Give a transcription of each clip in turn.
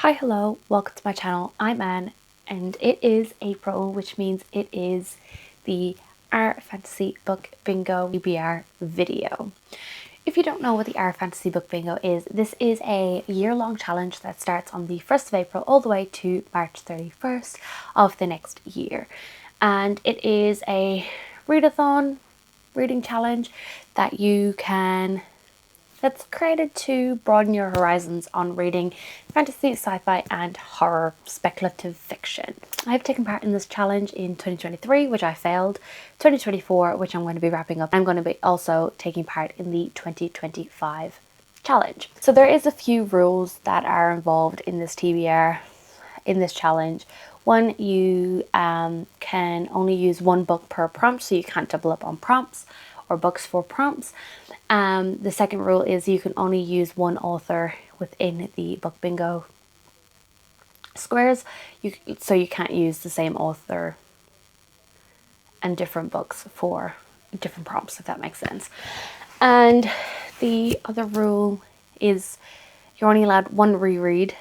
Hi, hello, welcome to my channel. I'm Anne and it is April, which means it is the Our Fantasy Book Bingo TBR video. If you don't know what the Our Fantasy Book Bingo is, this is a year-long challenge that starts on the 1st of April all the way to March 31st of the next year. And it is a readathon, reading challenge that you can that's created to broaden your horizons on reading fantasy, sci-fi and horror speculative fiction. I've taken part in this challenge in 2023, which I failed, 2024, which I'm going to be wrapping up. I'm going to be also taking part in the 2025 challenge. So there is a few rules that are involved in this TBR, in this challenge. One, you can only use one book per prompt, so you can't double up on prompts or books for prompts. The second rule is you can only use one author within the book bingo squares, so you can't use the same author and different books for different prompts, if that makes sense. And the other rule is you're only allowed one reread,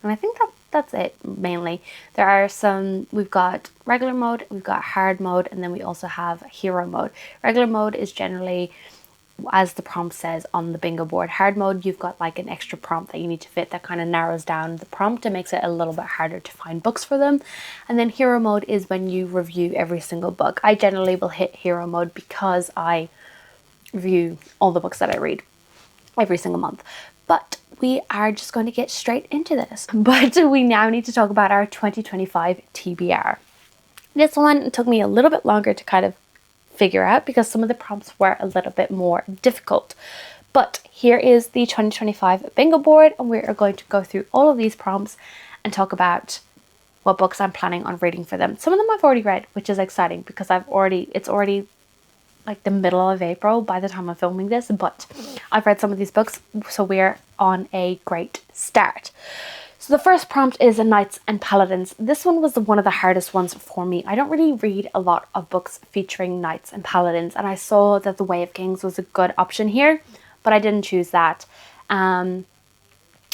and I think that's it mainly. There are some, we've got regular mode, we've got hard mode, and then we also have hero mode. Regular mode is generally as the prompt says on the bingo board. Hard mode, you've got like an extra prompt that you need to fit that kind of narrows down the prompt and makes it a little bit harder to find books for them. And then hero mode is when you review every single book. I generally will hit hero mode because I review all the books that I read every single month. But we are just going to get straight into this. But we now need to talk about our 2025 TBR. This one took me a little bit longer to kind of figure out because some of the prompts were a little bit more difficult. But here is the 2025 bingo board, and we are going to go through all of these prompts and talk about what books I'm planning on reading for them. Some of them I've already read, which is exciting because it's already like the middle of April by the time I'm filming this, but I've read some of these books, so we're on a great start. So the first prompt is Knights and Paladins. This one was one of the hardest ones for me. I don't really read a lot of books featuring Knights and Paladins, and I saw that The Way of Kings was a good option here, but I didn't choose that. And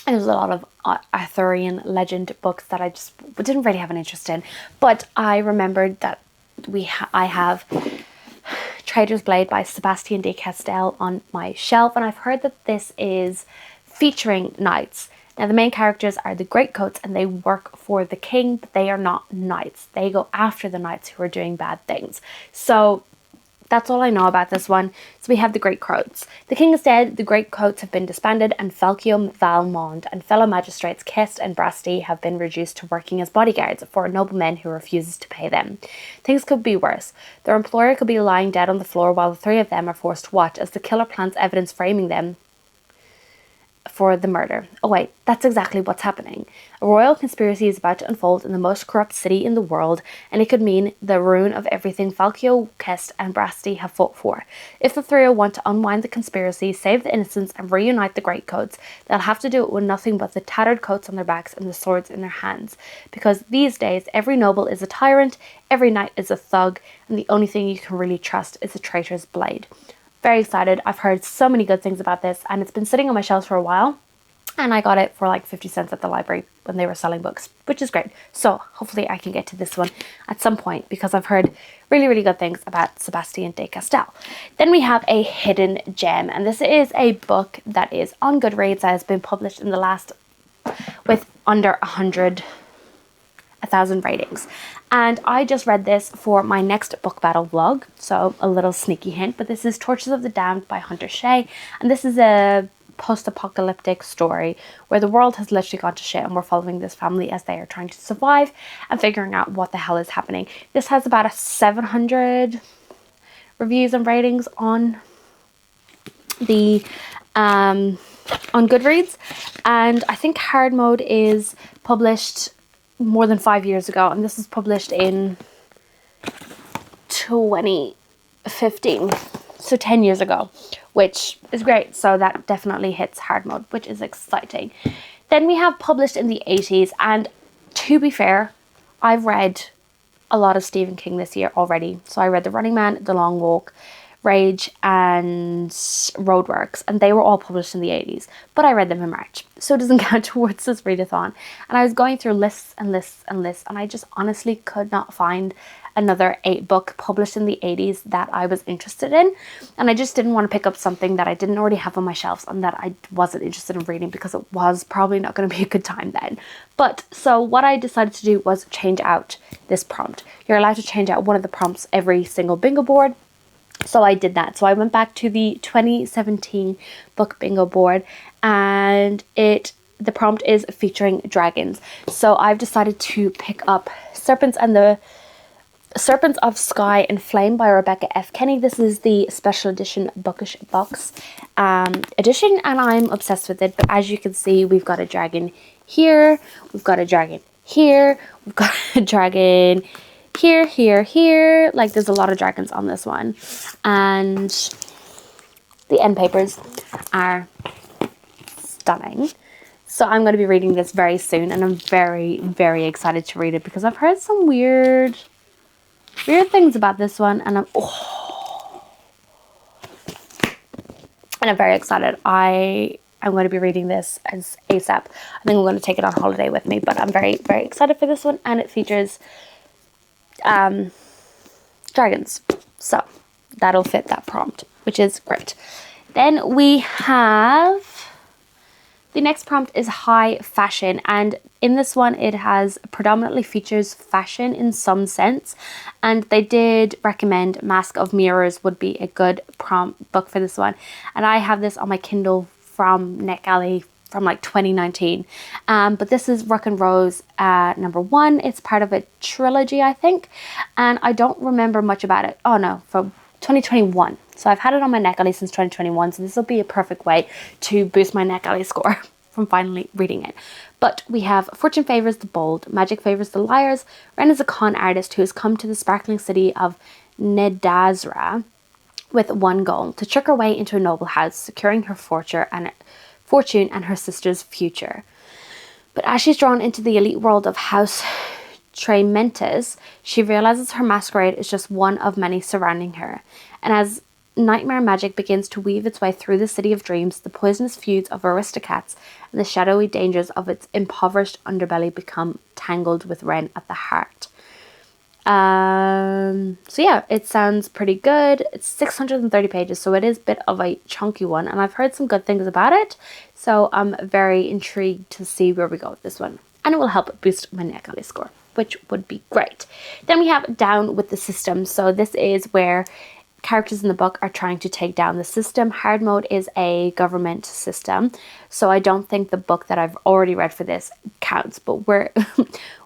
there's a lot of Arthurian legend books that I just didn't really have an interest in, but I remembered that I have Traitor's Blade by Sebastian de Castell on my shelf, and I've heard that this is featuring knights. Now the main characters are the Greatcoats and they work for the king, but they are not knights. They go after the knights who are doing bad things. So that's all I know about this one. So we have the Greatcoats. The king is dead, the Greatcoats have been disbanded, and Falcio Valmond and fellow magistrates Kest and Brasti have been reduced to working as bodyguards for a nobleman who refuses to pay them. Things could be worse. Their employer could be lying dead on the floor while the three of them are forced to watch as the killer plants evidence framing them for the murder. Oh wait, that's exactly what's happening. A royal conspiracy is about to unfold in the most corrupt city in the world, and it could mean the ruin of everything Falcio, Kest and Brasti have fought for. If the trio want to unwind the conspiracy, save the innocents and reunite the Greatcoats, they'll have to do it with nothing but the tattered coats on their backs and the swords in their hands. Because these days, every noble is a tyrant, every knight is a thug, and the only thing you can really trust is a traitor's blade. Very excited. I've heard so many good things about this, and it's been sitting on my shelves for a while, and I got it for like 50 cents at the library when they were selling books, which is great. So hopefully I can get to this one at some point because I've heard really, really good things about Sebastian de Castell. Then we have a hidden gem, and this is a book that is on Goodreads that has been published in the last with under 1,000 ratings. And I just read this for my next book battle vlog, so a little sneaky hint, but this is Torches of the Damned by Hunter Shea, and this is a post-apocalyptic story where the world has literally gone to shit and we're following this family as they are trying to survive and figuring out what the hell is happening. This has about a 700 reviews and ratings on the on Goodreads, and I think hard mode is published more than 5 years ago, and this was published in 2015, so 10 years ago, which is great. So that definitely hits hard mode, which is exciting. Then we have published in the 80s, and to be fair, I've read a lot of Stephen King this year already. So I read The Running Man, The Long Walk, Rage, and Roadworks, and they were all published in the 80s, but I read them in March, so it doesn't count towards this readathon. And I was going through lists and lists and lists, and I just honestly could not find another 8-book published in the 80s that I was interested in, and I just didn't want to pick up something that I didn't already have on my shelves and that I wasn't interested in reading, because it was probably not going to be a good time then. But so what I decided to do was change out this prompt. You're allowed to change out one of the prompts every single bingo board. So I did that. So I went back to the 2017 book bingo board, and the prompt is featuring dragons. So I've decided to pick up Serpents of Sky and Flame by Rebecca F. Kenny. This is the special edition bookish box edition, and I'm obsessed with it. But as you can see, we've got a dragon here, we've got a dragon here, we've got a dragon here. Like, there's a lot of dragons on this one, and the end papers are stunning. So I'm going to be reading this very soon, and I'm very, very excited to read it, because I've heard some weird things about this one, and I'm very excited. I'm going to be reading this as ASAP. I think I'm going to take it on holiday with me, but I'm very, very excited for this one, and it features dragons, so that'll fit that prompt, which is great. Then we have the next prompt is high fashion, and in this one it has predominantly features fashion in some sense, and they did recommend Mask of Mirrors would be a good prompt book for this one, and I have this on my Kindle from NetGalley from like 2019, but this is Rook and Rose #1. It's part of a trilogy, I think, and I don't remember much about it. Oh no, from 2021. So I've had it on my NetGalley since 2021, so this will be a perfect way to boost my NetGalley score from finally reading it. But we have Fortune favors the bold, magic favors the liars. Ren is a con artist who has come to the sparkling city of Nedazra with one goal: to trick her way into a noble house, securing her fortune and her sister's future. But as she's drawn into the elite world of House Trementis, she realizes her masquerade is just one of many surrounding her. And as nightmare magic begins to weave its way through the city of dreams, the poisonous feuds of aristocrats and the shadowy dangers of its impoverished underbelly become tangled with Ren at the heart. So yeah, it sounds pretty good. It's 630 pages, so it is a bit of a chunky one, and I've heard some good things about it, so I'm very intrigued to see where we go with this one, and it will help boost my NetGalley score, which would be great. Then we have Down with the System. So this is where characters in the book are trying to take down the system. Hard mode is a government system, so I don't think the book that I've already read for this counts, but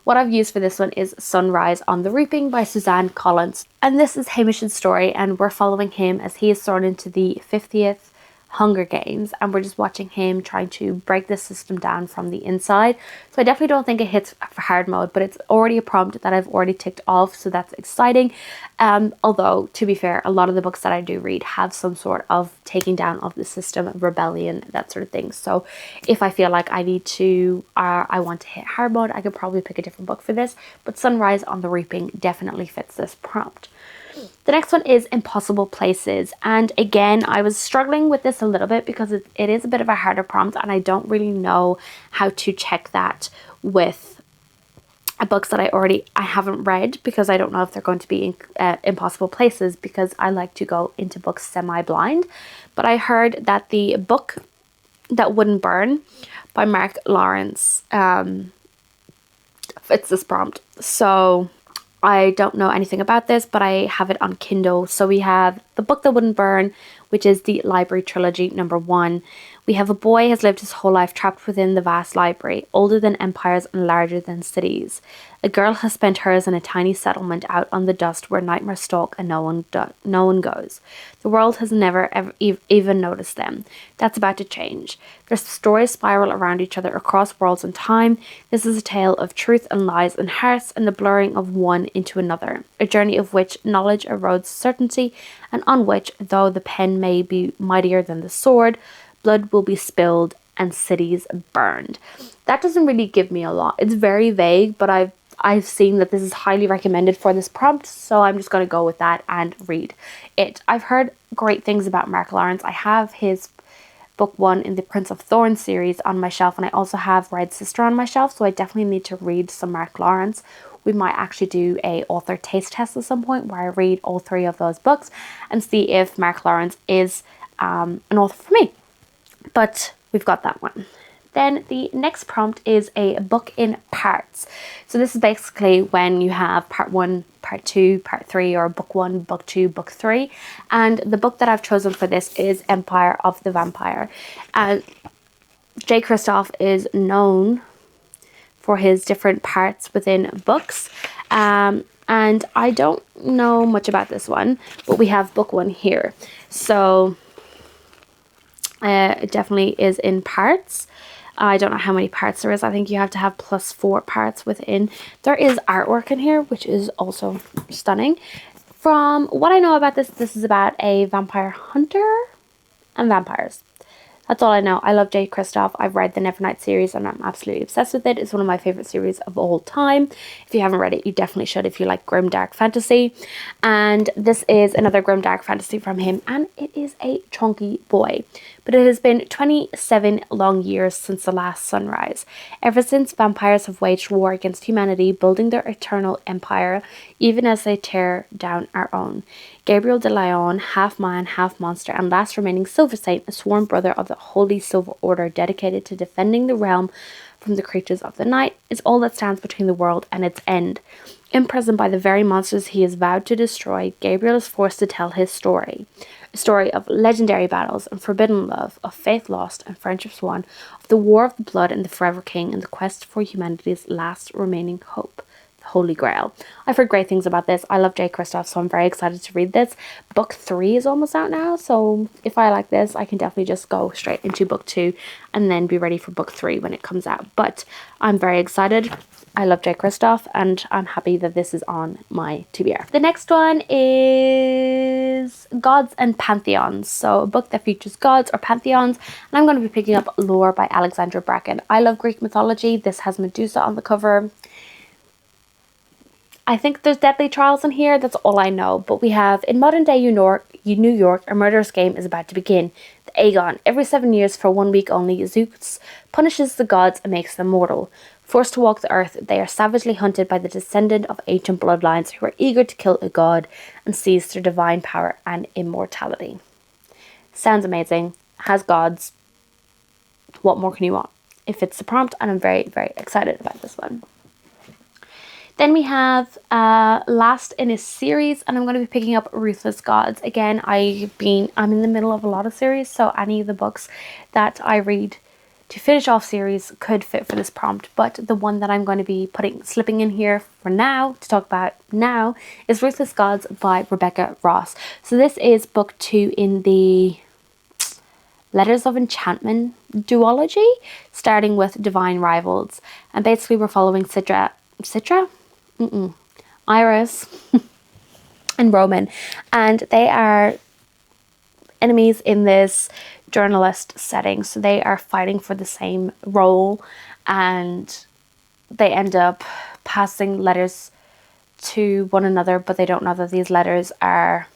what I've used for this one is Sunrise on the Reaping by Suzanne Collins, and this is Hamish's story, and we're following him as he is thrown into the 50th Hunger Games, and we're just watching him trying to break the system down from the inside. So I definitely don't think it hits for hard mode, but it's already a prompt that I've already ticked off, so that's exciting. Although, to be fair, a lot of the books that I do read have some sort of taking down of the system, rebellion, that sort of thing. So if I feel like I need to, I want to hit hard mode, I could probably pick a different book for this, but Sunrise on the Reaping definitely fits this prompt. The next one is Impossible Places, and again I was struggling with this a little bit because it is a bit of a harder prompt, and I don't really know how to check that with books that I haven't read, because I don't know if they're going to be impossible places, because I like to go into books semi-blind. But I heard that the book That Wouldn't Burn by Mark Lawrence fits this prompt. So I don't know anything about this, but I have it on Kindle. So we have The Book That Wouldn't Burn, which is the library trilogy #1. We have a boy has lived his whole life trapped within the vast library, older than empires and larger than cities. A girl has spent hers in a tiny settlement out on the dust where nightmares stalk and no one goes. The world has never even noticed them. That's about to change. Their stories spiral around each other across worlds and time. This is a tale of truth and lies and hearts and the blurring of one into another. A journey of which knowledge erodes certainty, and on which, though the pen may be mightier than the sword, blood will be spilled and cities burned. That doesn't really give me a lot. It's very vague, but I've seen that this is highly recommended for this prompt, so I'm just going to go with that and read it. I've heard great things about Mark Lawrence. I have his book 1 in the Prince of Thorns series on my shelf, and I also have Red Sister on my shelf, so I definitely need to read some Mark Lawrence. We might actually do a author taste test at some point where I read all 3 of those books and see if Mark Lawrence is an author for me. But we've got that one. Then the next prompt is a book in parts. So this is basically when you have part 1, part 2, part 3, or book 1, book 2, book 3. And the book that I've chosen for this is Empire of the Vampire. J. Kristoff is known for his different parts within books. And I don't know much about this one, but we have book 1 here. So it definitely is in parts. I don't know how many parts there is. I think you have to have +4 parts within. There is artwork in here, which is also stunning. From what I know about this, this is about a vampire hunter and vampires. That's all I know. I love J. Kristoff. I've read the Nevernight series and I'm absolutely obsessed with it. It's one of my favorite series of all time. If you haven't read it, you definitely should if you like grim dark fantasy. And this is another grim dark fantasy from him, and it is a chunky boy. But it has been 27 long years since the last sunrise. Ever since vampires have waged war against humanity, building their eternal empire, even as they tear down our own. Gabriel de Lyon, half man, half monster, and last remaining Silver Saint, a sworn brother of the Holy Silver Order dedicated to defending the realm from the creatures of the night, is all that stands between the world and its end. Imprisoned by the very monsters he has vowed to destroy, Gabriel is forced to tell his story. A story of legendary battles and forbidden love, of faith lost and friendships won, of the war of the blood and the forever king, and the quest for humanity's last remaining hope. Holy Grail. I've heard great things about this. I love J. Kristoff, so I'm very excited to read this. Book 3 is almost out now, so if I like this, I can definitely just go straight into book 2 and then be ready for book 3 when it comes out. But I'm very excited. I love J. Kristoff, and I'm happy that this is on my TBR. The next one is Gods and Pantheons. So a book that features gods or pantheons, and I'm going to be picking up Lore by Alexandra Bracken. I love Greek mythology. This has Medusa on the cover. I think there's deadly trials in here. That's all I know. But we have, in modern day New York, a murderous game is about to begin. The Aegon. Every 7 years for 1 week only, Zeus punishes the gods and makes them mortal. Forced to walk the earth, they are savagely hunted by the descendant of ancient bloodlines who are eager to kill a god and seize their divine power and immortality. Sounds amazing. Has gods. What more can you want? It fits the prompt, and I'm very, very excited about this one. Then we have last in a series, and I'm going to be picking up Ruthless Gods. Again, I'm in the middle of a lot of series, so any of the books that I read to finish off series could fit for this prompt. But the one that I'm going to be slipping in here for now, to talk about now, is Ruthless Gods by Rebecca Ross. So this is book 2 in the Letters of Enchantment duology, starting with Divine Rivals. And basically we're following Iris and Roman, and they are enemies in this journalist setting, so they are fighting for the same role, and they end up passing letters to one another, but they don't know that these letters are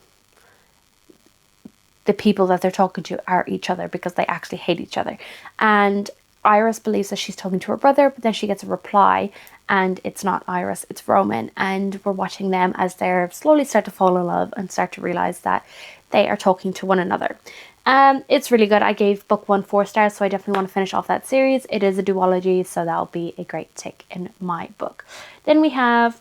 the people that they're talking to are each other, because they actually hate each other. And Iris believes that she's talking to her brother, but then she gets a reply and it's not Iris, it's Roman. And we're watching them as they slowly start to fall in love and start to realize that they are talking to one another. It's really good. I gave book 1 4 stars, so I definitely want to finish off that series. It is a duology, so that'll be a great tick in my book. Then we have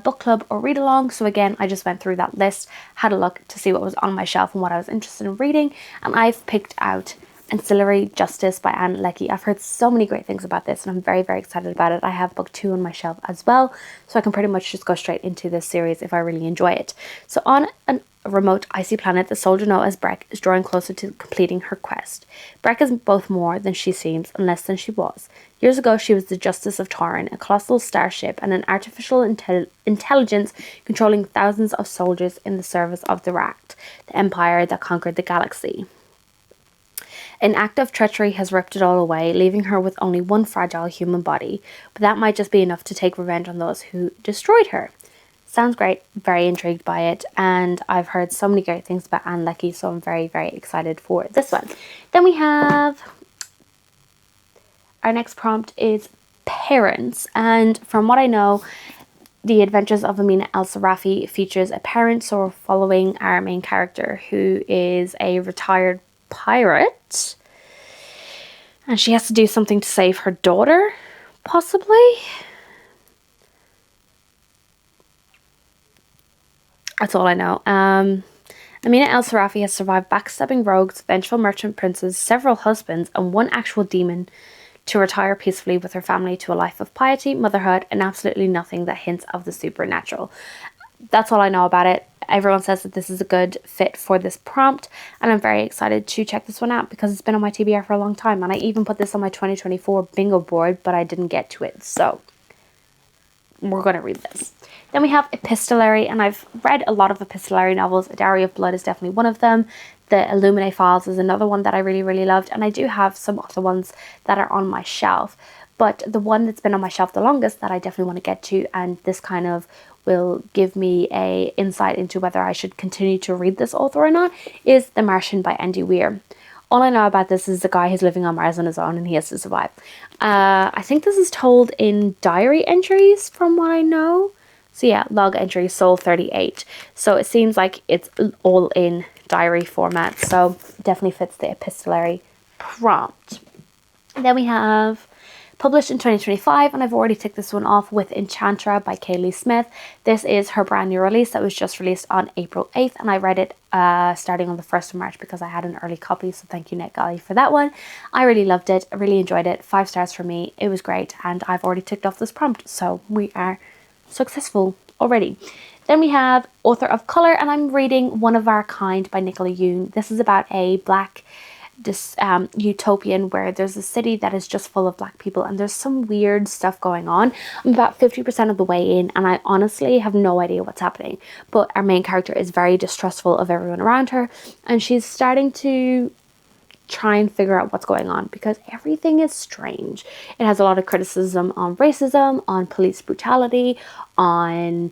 book club or read along. So again, I just went through that list, had a look to see what was on my shelf and what I was interested in reading, and I've picked out Ancillary Justice by Anne Leckie. I've heard so many great things about this and I'm very, very excited about it. I have book 2 on my shelf as well, so I can pretty much just go straight into this series if I really enjoy it. So on a remote icy planet, the soldier known as Breck is drawing closer to completing her quest. Breck is both more than she seems and less than she was. Years ago, she was the Justice of Tauren, a colossal starship and an artificial intelligence controlling thousands of soldiers in the service of the Ract, the empire that conquered the galaxy. An act of treachery has ripped it all away, leaving her with only one fragile human body, but that might just be enough to take revenge on those who destroyed her. Sounds great, very intrigued by it, and I've heard so many great things about Anne Leckie, so I'm very, very excited for this one. Then we have, our next prompt is parents, and from what I know, The Adventures of Amina El-Sarafi features a parent, so we're following our main character, who is a retired pirate, and she has to do something to save her daughter, possibly? That's all I know. Amina El-Sarafi has survived backstabbing rogues, vengeful merchant princes, several husbands, and one actual demon to retire peacefully with her family to a life of piety, motherhood, and absolutely nothing that hints of the supernatural. That's all I know about it. Everyone says that this is a good fit for this prompt, and I'm very excited to check this one out because it's been on my TBR for a long time, and I even put this on my 2024 bingo board, but I didn't get to it, so we're going to read this. Then we have epistolary, and I've read a lot of epistolary novels. A Diary of Blood is definitely one of them. The Illuminae Files is another one that I really, really loved, and I do have some other ones that are on my shelf. But the one that's been on my shelf the longest that I definitely want to get to, and this kind of will give me a insight into whether I should continue to read this author or not, is The Martian by Andy Weir. All I know about this is the guy who's living on Mars on his own and he has to survive. I think this is told in diary entries from what I know. So yeah, log entry, Soul 38. So it seems like it's all in diary format. So definitely fits the epistolary prompt. Then we have published in 2025, and I've already ticked this one off with Enchantra by Kaylee Smith. This is her brand new release that was just released on April 8th, and I read it starting on the 1st of March because I had an early copy, so thank you NetGalley for that one. I really loved it, I really enjoyed it, 5 stars for me, it was great, and I've already ticked off this prompt, so we are successful already. Then we have Author of Colour, and I'm reading One of Our Kind by Nicola Yoon. This is about a black utopian where there's a city that is just full of black people and there's some weird stuff going on. I'm about 50% of the way in and I honestly have no idea what's happening, but our main character is very distrustful of everyone around her and she's starting to try and figure out what's going on because everything is strange. It has a lot of criticism on racism, on police brutality, on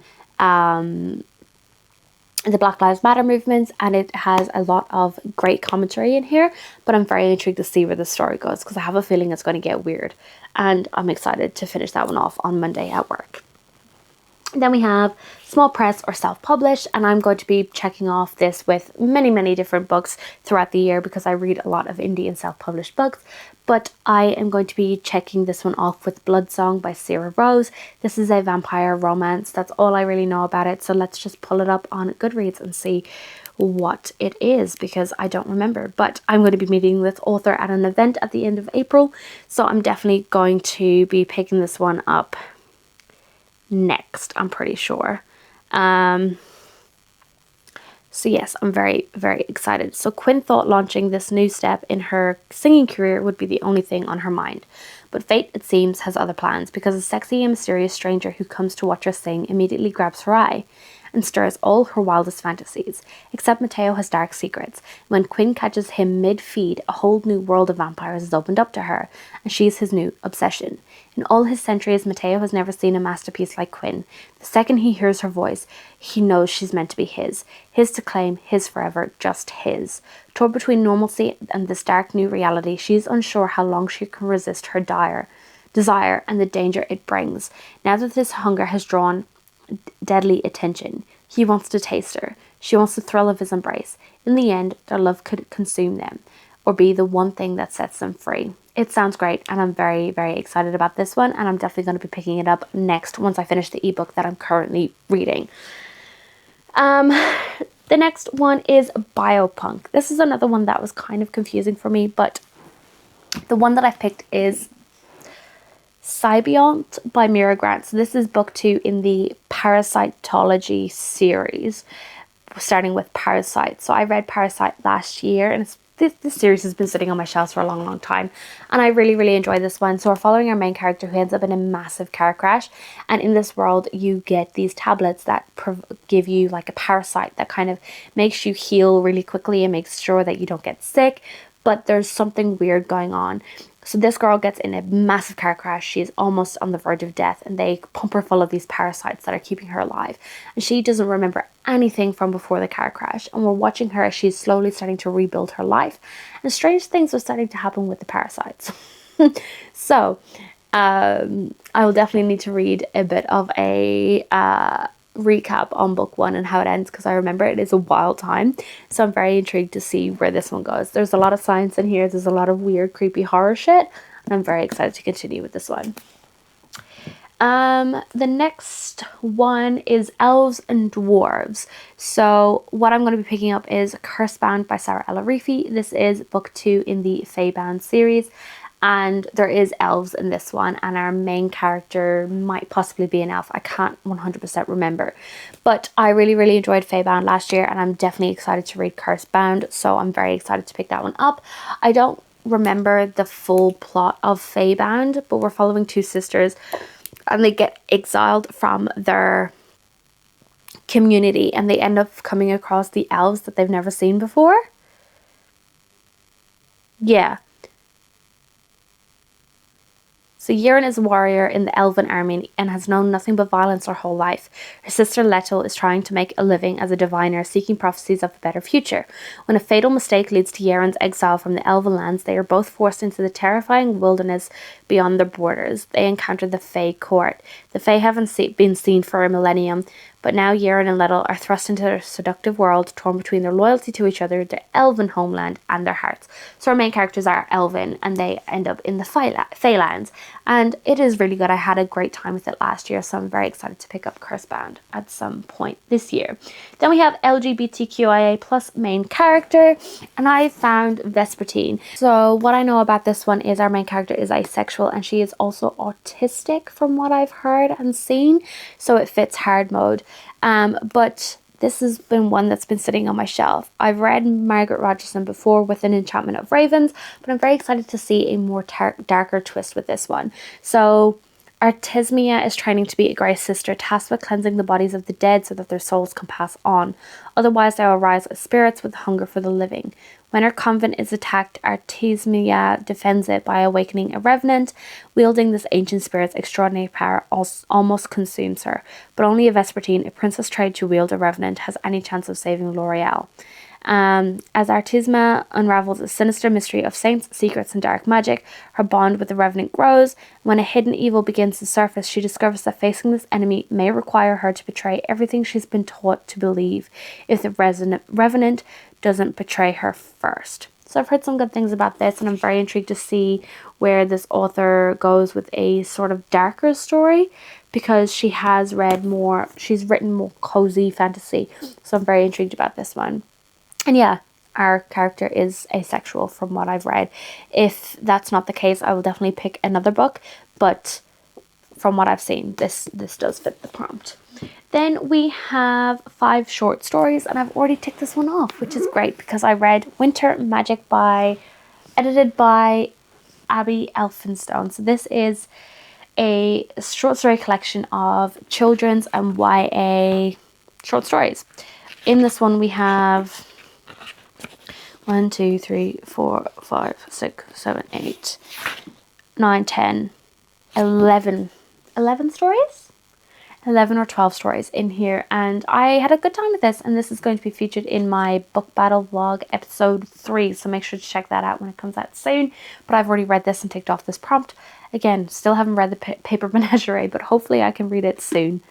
the Black Lives Matter movements, and it has a lot of great commentary in here, but I'm very intrigued to see where the story goes because I have a feeling it's going to get weird, and I'm excited to finish that one off on Monday at work. Then we have small press or self-published, and I'm going to be checking off this with many different books throughout the year because I read a lot of indie and self-published books, but I am going to be checking this one off with Bloodsong by Sarah Rose. This is a vampire romance. That's all I really know about it, so let's just pull it up on Goodreads and see what it is because I don't remember, but I'm going to be meeting this author at an event at the end of April, so I'm definitely going to be picking this one up next, I'm pretty sure. So yes, I'm very excited. So Quinn thought launching this new step in her singing career would be the only thing on her mind, but fate, it seems, has other plans because a sexy and mysterious stranger who comes to watch her sing immediately grabs her eye and stirs all her wildest fantasies. Except Mateo has dark secrets. When Quinn catches him mid-feed, a whole new world of vampires is opened up to her, and she's his new obsession. In all his centuries, Mateo has never seen a masterpiece like Quinn. The second he hears her voice, he knows she's meant to be his. His to claim, his forever, just his. Torn between normalcy and this dark new reality, she's unsure how long she can resist her desire and the danger it brings. Now that this hunger has drawn deadly attention, he wants to taste her. She wants the thrill of his embrace. In the end, their love could consume them, or be the one thing that sets them free. It sounds great, and I'm very excited about this one, and I'm definitely going to be picking it up next once I finish the ebook that I'm currently reading. The next one is Biopunk. This is another one that was kind of confusing for me, but the one that I've picked is Sybiont by Mira Grant. So this is book 2 in the Parasitology series, starting with Parasite. So I read Parasite last year, and this series has been sitting on my shelves for a long time, and I really enjoy this one. So we're following our main character who ends up in a massive car crash, and in this world you get these tablets that give you like a parasite that kind of makes you heal really quickly and makes sure that you don't get sick. but there's something weird going on. So this girl gets in a massive car crash. She is almost on the verge of death, and they pump her full of these parasites that are keeping her alive. And she doesn't remember anything from before the car crash. And we're watching her as she's slowly starting to rebuild her life. And strange things are starting to happen with the parasites. So I will definitely need to read a bit of a recap on book one and how it ends, because I remember it is a wild time. So I'm very intrigued to see where this one goes. There's a lot of science in here. There's a lot of weird, creepy horror shit. And I'm very excited to continue with this one. The next one is Elves and Dwarves. So what I'm going to be picking up is Cursebound by Sarah Ella Reefy. This is book 2 in the Feybound series. And there is elves in this one, and our main character might possibly be an elf. I can't 100% remember, but I really enjoyed Feybound last year, and I'm definitely excited to read Cursebound, so I'm very excited to pick that one up. I don't remember the full plot of Feybound, but we're following two sisters, and they get exiled from their community, and they end up coming across the elves that they've never seen before. Yeah. So Yirin is a warrior in the Elven army and has known nothing but violence her whole life. Her sister Letel is trying to make a living as a diviner, seeking prophecies of a better future. When a fatal mistake leads to Yirin's exile from the Elven lands, they are both forced into the terrifying wilderness beyond their borders. They encounter the Fey court. The Fey haven't been seen for a millennium, but now Yirin and Letel are thrust into their seductive world, torn between their loyalty to each other, their elven homeland, and their hearts. So our main characters are elven, and they end up in the Feylands. And it is really good. I had a great time with it last year, so I'm very excited to pick up Cursebound at some point this year. Then we have LGBTQIA plus main character, and I found Vespertine. So what I know about this one is our main character is asexual, and she is also autistic from what I've heard and seen, so it fits hard mode. But this has been one that's been sitting on my shelf. I've read Margaret Rogerson before with An Enchantment of Ravens, but I'm very excited to see a more darker twist with this one. So Artemisia is training to be a Grey Sister, tasked with cleansing the bodies of the dead so that their souls can pass on. Otherwise, they will rise as spirits with hunger for the living. When her convent is attacked, Artemisia defends it by awakening a revenant. Wielding this ancient spirit's extraordinary power almost consumes her, but only a Vespertine, a princess trained to wield a revenant, has any chance of saving L'Oreal. As Artemisia unravels a sinister mystery of saints, secrets, and dark magic, her bond with the Revenant grows. When a hidden evil begins to surface, she discovers that facing this enemy may require her to betray everything she's been taught to believe if the Revenant doesn't betray her first. So I've heard some good things about this, and I'm very intrigued to see where this author goes with a sort of darker story, because she has she's written more cozy fantasy. So I'm very intrigued about this one. And yeah, our character is asexual from what I've read. If that's not the case, I will definitely pick another book, but from what I've seen, this does fit the prompt. Then we have 5 short stories, and I've already ticked this one off, which is great because I read Winter Magic edited by Abby Elphinstone. So this is a short story collection of children's and YA short stories. In this one we have 1, 2, 3, 4, 5, 6, 7, 8, 9, 10, 11 stories? 11 or 12 stories in here, and I had a good time with this, and this is going to be featured in my book battle vlog episode 3, so make sure to check that out when it comes out soon. But I've already read this and ticked off this prompt. Again, still haven't read the Paper Menagerie, but hopefully I can read it soon,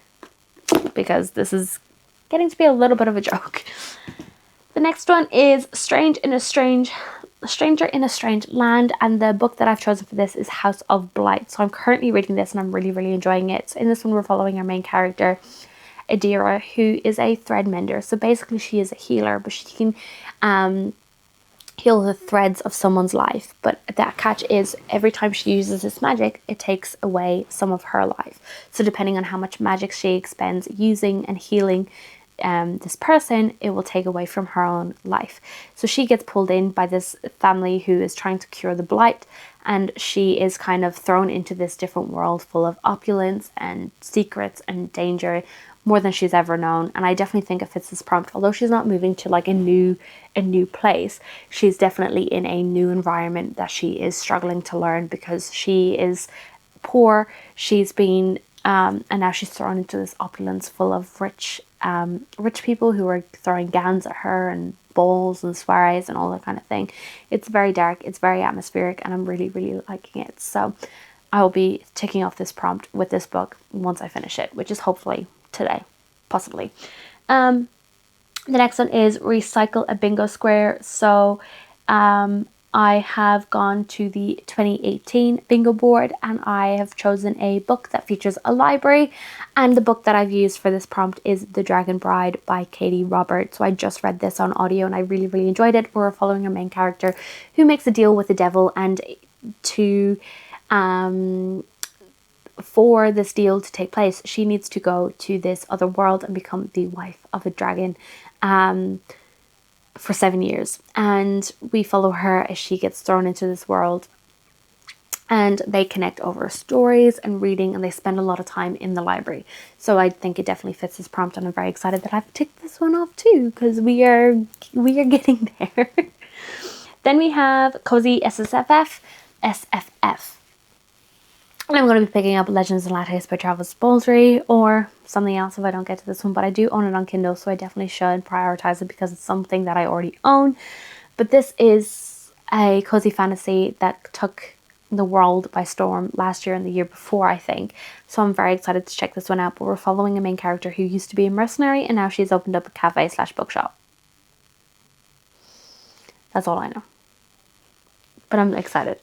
because this is getting to be a little bit of a joke. The next one is Stranger in a Strange Land, and the book that I've chosen for this is House of Blight. So I'm currently reading this, and I'm really enjoying it. So in this one, we're following our main character, Adira, who is a thread mender. So basically she is a healer, but she can heal the threads of someone's life. But that catch is every time she uses this magic, it takes away some of her life. So depending on how much magic she expends using and healing this person, it will take away from her own life. So she gets pulled in by this family who is trying to cure the blight, and she is kind of thrown into this different world full of opulence and secrets and danger, more than she's ever known. And I definitely think it fits this prompt. Although she's not moving to like a new place, she's definitely in a new environment that she is struggling to learn, because she is poor. She's been and now she's thrown into this opulence full of rich people who are throwing gowns at her and balls and soirees and all that kind of thing. It's very dark, it's very atmospheric, and I'm really, really liking it. So I will be ticking off this prompt with this book once I finish it, which is hopefully today, possibly. The next one is recycle a bingo square. So I have gone to the 2018 bingo board, and I have chosen a book that features a library, and the book that I've used for this prompt is The Dragon Bride by Katie Roberts. So I just read this on audio and I really, really enjoyed it. We're following a main character who makes a deal with the devil, and to for this deal to take place, she needs to go to this other world and become the wife of a dragon for 7 years. And we follow her as she gets thrown into this world, and they connect over stories and reading, and they spend a lot of time in the library. So I think it definitely fits this prompt, and I'm very excited that I've ticked this one off too, because we are getting there. Then we have Cozy SFF. And I'm going to be picking up Legends and Lattes by Travis Baldry, or something else if I don't get to this one. But I do own it on Kindle, so I definitely should prioritize it because it's something that I already own. But this is a cozy fantasy that took the world by storm last year and the year before, I think. So I'm very excited to check this one out. But we're following a main character who used to be a mercenary, and now she's opened up a cafe/bookshop. That's all I know. But I'm excited.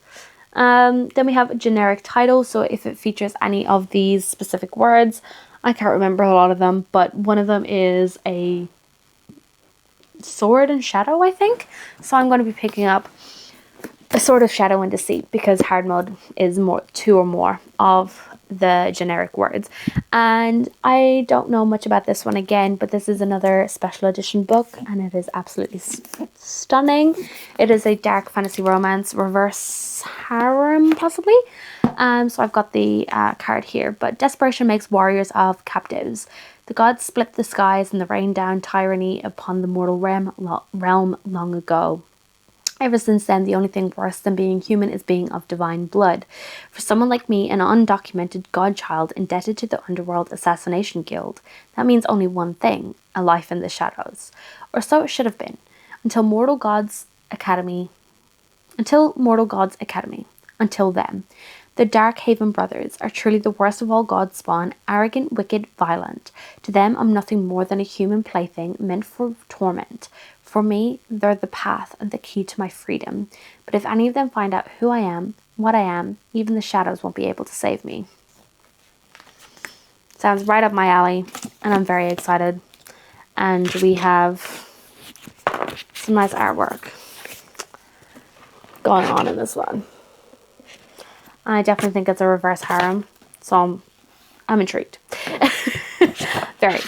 Then we have a generic title, so if it features any of these specific words, I can't remember a lot of them, but one of them is a sword and shadow, I think. So I'm going to be picking up a sword of shadow and deceit, because hard mode is two or more of the generic words. And I don't know much about this one again, but this is another special edition book, and it is absolutely stunning. It is a dark fantasy romance, reverse harem possibly. So I've got the card here. But desperation makes warriors of captives. The gods split the skies and the rained down tyranny upon the mortal realm long ago. Ever since then, the only thing worse than being human is being of divine blood. For someone like me, an undocumented godchild indebted to the underworld assassination guild, that means only one thing: a life in the shadows. Or so it should have been, until Mortal Gods Academy. Until then. The Dark Haven brothers are truly the worst of all God's spawn, arrogant, wicked, violent. To them, I'm nothing more than a human plaything meant for torment. For me, they're the path and the key to my freedom. But if any of them find out who I am, what I am, even the shadows won't be able to save me. Sounds right up my alley, and I'm very excited. And we have some nice artwork going on in this one. I definitely think it's a reverse harem, so I'm intrigued. Very,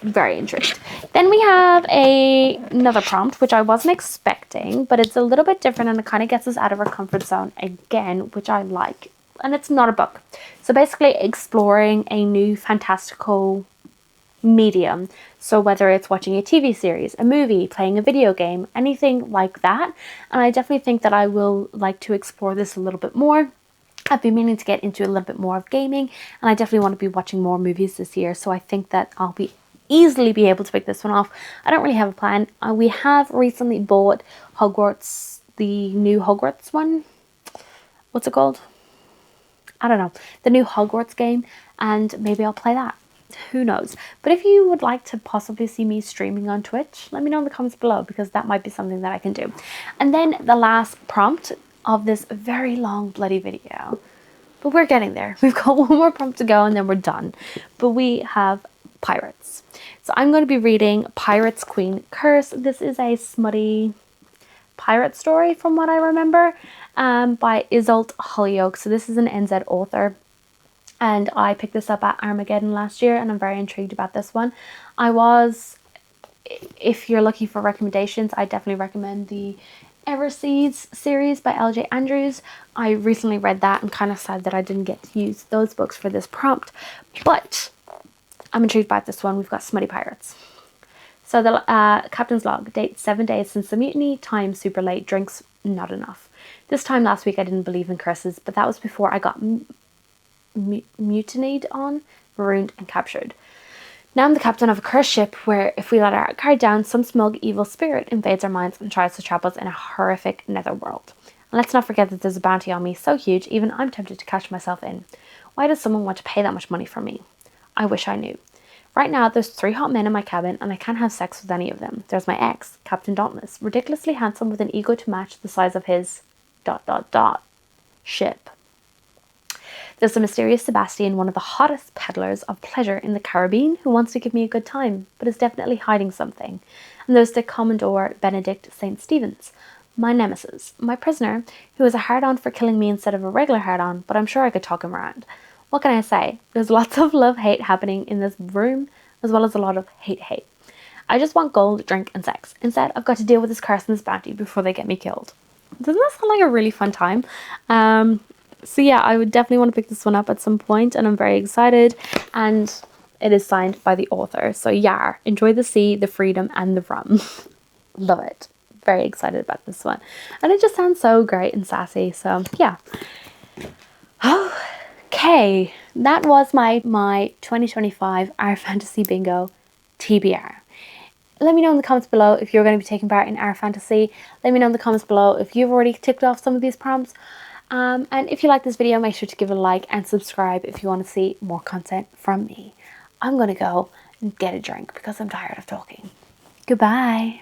very intrigued. Then we have another prompt, which I wasn't expecting, but it's a little bit different, and it kind of gets us out of our comfort zone again, which I like. And it's not a book. So basically exploring a new fantastical medium. So whether it's watching a TV series, a movie, playing a video game, anything like that. And I definitely think that I will like to explore this a little bit more. I've been meaning to get into a little bit more of gaming, and I definitely want to be watching more movies this year. So I think that I'll easily be able to pick this one off. I don't really have a plan. We have recently bought Hogwarts, the new Hogwarts one. What's it called? I don't know. The new Hogwarts game, and maybe I'll play that. Who knows? But if you would like to possibly see me streaming on Twitch, let me know in the comments below, because that might be something that I can do. And then the last prompt of this very long bloody video, but we're getting there. We've got one more prompt to go and then we're done. But we have pirates. So I'm going to be reading Pirates Queen Curse. This is a smutty pirate story from what I remember, by Isolde Hollyoak. So this is an NZ author, and I picked this up at Armageddon last year, and I'm very intrigued about this one. If you're looking for recommendations, I definitely recommend the Everseeds series by LJ Andrews. I recently read that and kind of sad that I didn't get to use those books for this prompt. But I'm intrigued by this one. We've got Smutty Pirates. So the captain's log, date 7 days since the mutiny, time super late, drinks not enough. This time last week I didn't believe in curses, but that was before I got mutinied on, marooned and captured. Now I'm the captain of a cursed ship where if we let our guard down, some smug evil spirit invades our minds and tries to trap us in a horrific netherworld. And let's not forget that there's a bounty on me so huge even I'm tempted to catch myself in. Why does someone want to pay that much money for me? I wish I knew. Right now, there's 3 hot men in my cabin and I can't have sex with any of them. There's my ex, Captain Dauntless, ridiculously handsome with an ego to match the size of his ... ship. There's the mysterious Sebastian, one of the hottest peddlers of pleasure in the Caribbean, who wants to give me a good time, but is definitely hiding something. And there's the Commodore Benedict St. Stevens, my nemesis, my prisoner, who is a hard-on for killing me instead of a regular hard-on, but I'm sure I could talk him around. What can I say? There's lots of love-hate happening in this room, as well as a lot of hate-hate. I just want gold, drink, and sex. Instead, I've got to deal with this curse and this bounty before they get me killed. Doesn't that sound like a really fun time? So yeah, I would definitely want to pick this one up at some point, and I'm very excited. And it is signed by the author. So yeah, enjoy the sea, the freedom, and the rum. Love it. Very excited about this one. And it just sounds so great and sassy. So yeah. Okay, that was my 2025 Our Fantasy Bingo TBR. Let me know in the comments below if you're going to be taking part in Our Fantasy. Let me know in the comments below if you've already ticked off some of these prompts. And if you like this video, make sure to give it a like and subscribe if you want to see more content from me. I'm going to go and get a drink because I'm tired of talking. Goodbye.